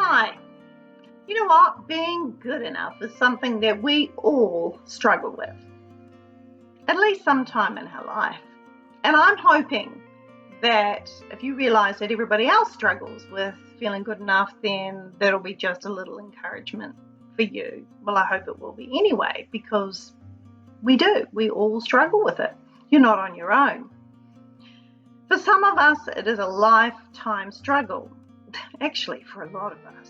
Hi. You know what? Being good enough is something that we all struggle with, at least sometime in our life. And I'm hoping that if you realize that everybody else struggles with feeling good enough, then that'll be just a little encouragement for you. Well, I hope it will be anyway, because we do. We all struggle with it. You're not on your own. For some of us, it is a lifetime struggle. Actually, for a lot of us.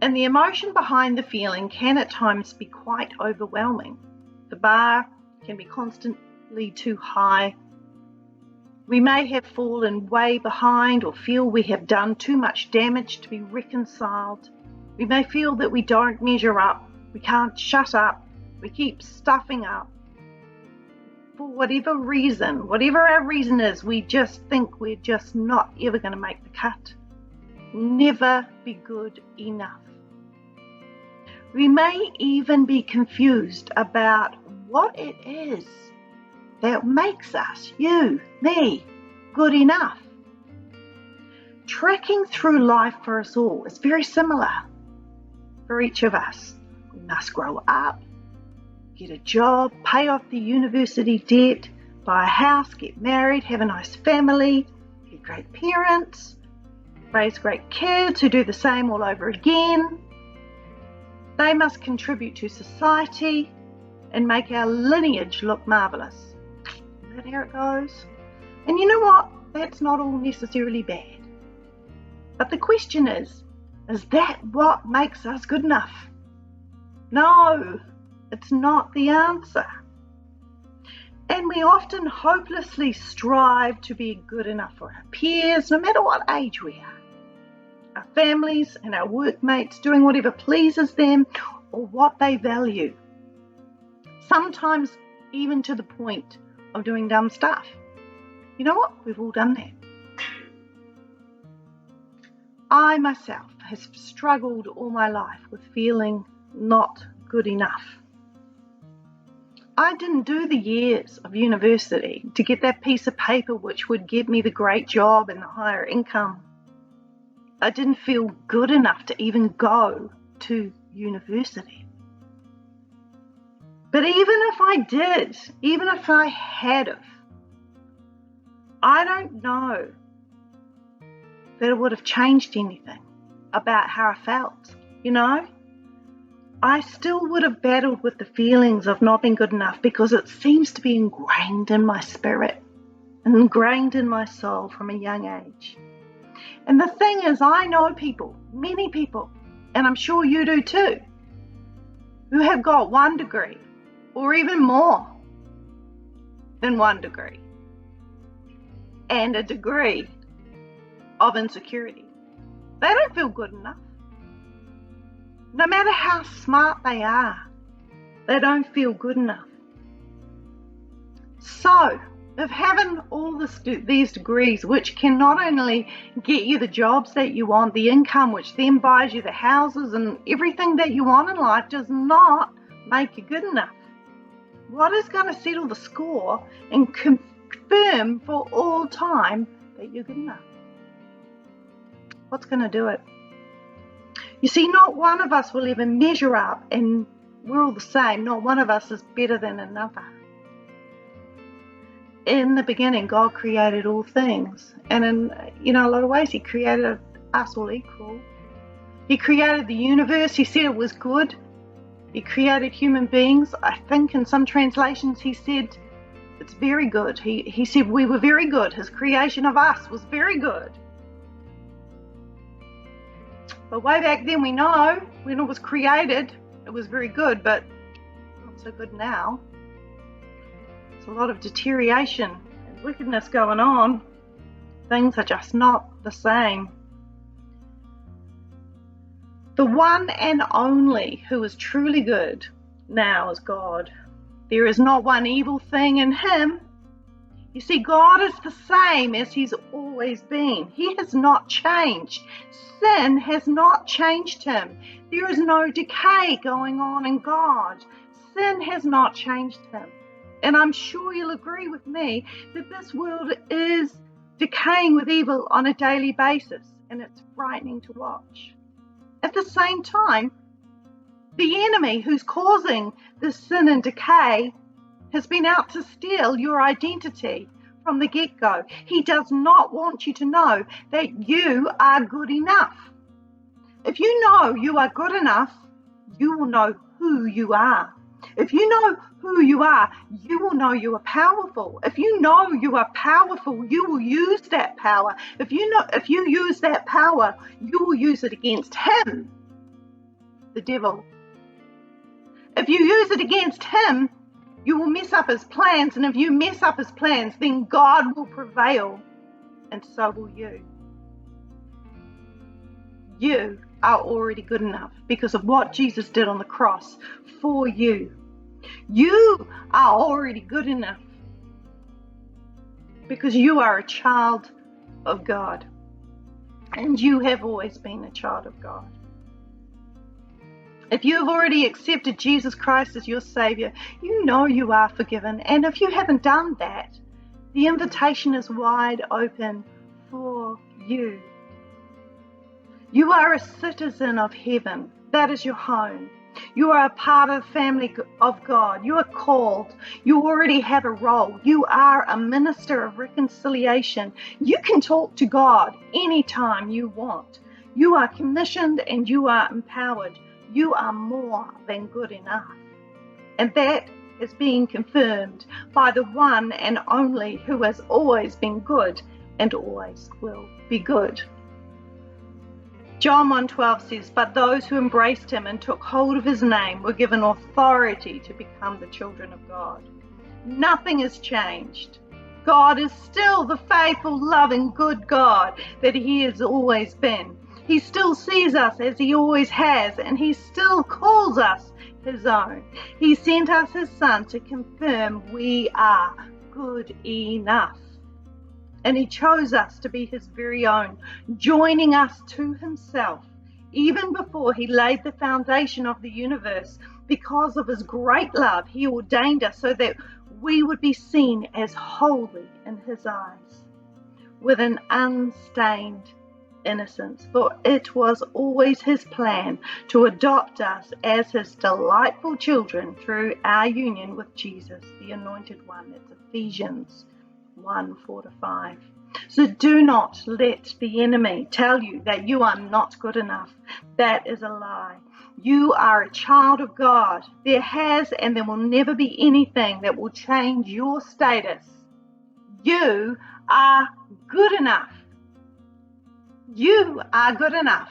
And the emotion behind the feeling can at times be quite overwhelming. The bar can be constantly too high. We may have fallen way behind or feel we have done too much damage to be reconciled. We may feel that we don't measure up, we can't shut up, we keep stuffing up. For whatever reason, whatever our reason is, we just think we're just not ever going to make the cut. Never be good enough. We may even be confused about what it is that makes us, you, me, good enough. Tracking through life for us all is very similar for each of us. We must grow up, get a job, pay off the university debt, buy a house, get married, have a nice family, be great parents, raise great kids who do the same all over again. They must contribute to society and make our lineage look marvellous. Is that how it goes? And you know what? That's not all necessarily bad. But the question is that what makes us good enough? No, it's not the answer. And we often hopelessly strive to be good enough for our peers, no matter what age we are. Our families and our workmates, doing whatever pleases them or what they value. Sometimes even to the point of doing dumb stuff. You know what? We've all done that. I myself have struggled all my life with feeling not good enough. I didn't do the years of university to get that piece of paper which would get me the great job and the higher income. I didn't feel good enough to even go to university. But even if I did, even if I had of, I don't know that it would have changed anything about how I felt, you know? I still would have battled with the feelings of not being good enough because it seems to be ingrained in my spirit, ingrained in my soul from a young age. And the thing is, I know people, many people, and I'm sure you do too, who have got 1 degree or even more than 1 degree and a degree of insecurity. They don't feel good enough. No matter how smart they are, they don't feel good enough. So, if having all these degrees, which can not only get you the jobs that you want, the income which then buys you the houses and everything that you want in life, does not make you good enough, what is going to settle the score and confirm for all time that you're good enough? What's going to do it? You see, not one of us will ever measure up, and we're all the same. Not one of us is better than another. In the beginning, God created all things, and in a lot of ways, He created us all equal. He created the universe. He said it was good. He created human beings. I think in some translations, He said it's very good. He said we were very good. His creation of us was very good. But way back then, we know when it was created, it was very good, but not so good now. There's a lot of deterioration and wickedness going on. Things are just not the same. The one and only who is truly good now is God. There is not one evil thing in Him. You see, God is the same as He's always been. He has not changed. Sin has not changed Him. There is no decay going on in God. Sin has not changed Him. And I'm sure you'll agree with me that this world is decaying with evil on a daily basis. and it's frightening to watch. At the same time, the enemy who's causing this sin and decay has been out to steal your identity from the get-go. He does not want you to know that you are good enough. If you know you are good enough, you will know who you are. If you know who you are, you will know you are powerful. If you know you are powerful, you will use that power. If you use that power, you will use it against him, the devil. If you use it against him, you will mess up his plans. And if you mess up his plans, then God will prevail. And so will you. You are already good enough because of what Jesus did on the cross for you. You are already good enough because you are a child of God. And you have always been a child of God. If you have already accepted Jesus Christ as your Savior, you know you are forgiven. And if you haven't done that, the invitation is wide open for you. You are a citizen of heaven. That is your home. You are a part of the family of God. You are called. You already have a role. You are a minister of reconciliation. You can talk to God anytime you want. You are commissioned and you are empowered. You are more than good enough. And that is being confirmed by the one and only who has always been good and always will be good. John 1:12 says, "But those who embraced him and took hold of his name were given authority to become the children of God." Nothing has changed. God is still the faithful, loving, good God that he has always been. He still sees us as he always has, and he still calls us his own. He sent us his son to confirm we are good enough. And he chose us to be his very own, joining us to himself even before he laid the foundation of the universe. Because of his great love, he ordained us so that we would be seen as holy in his eyes, with an unstained innocence. For it was always his plan to adopt us as his delightful children through our union with Jesus, the Anointed One. That's Ephesians 1:4-5. So do not let the enemy tell you that you are not good enough. That is a lie. You are a child of God. There has and there will never be anything that will change your status. You are good enough. You are good enough.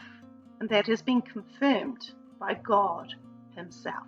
And that has been confirmed by God himself.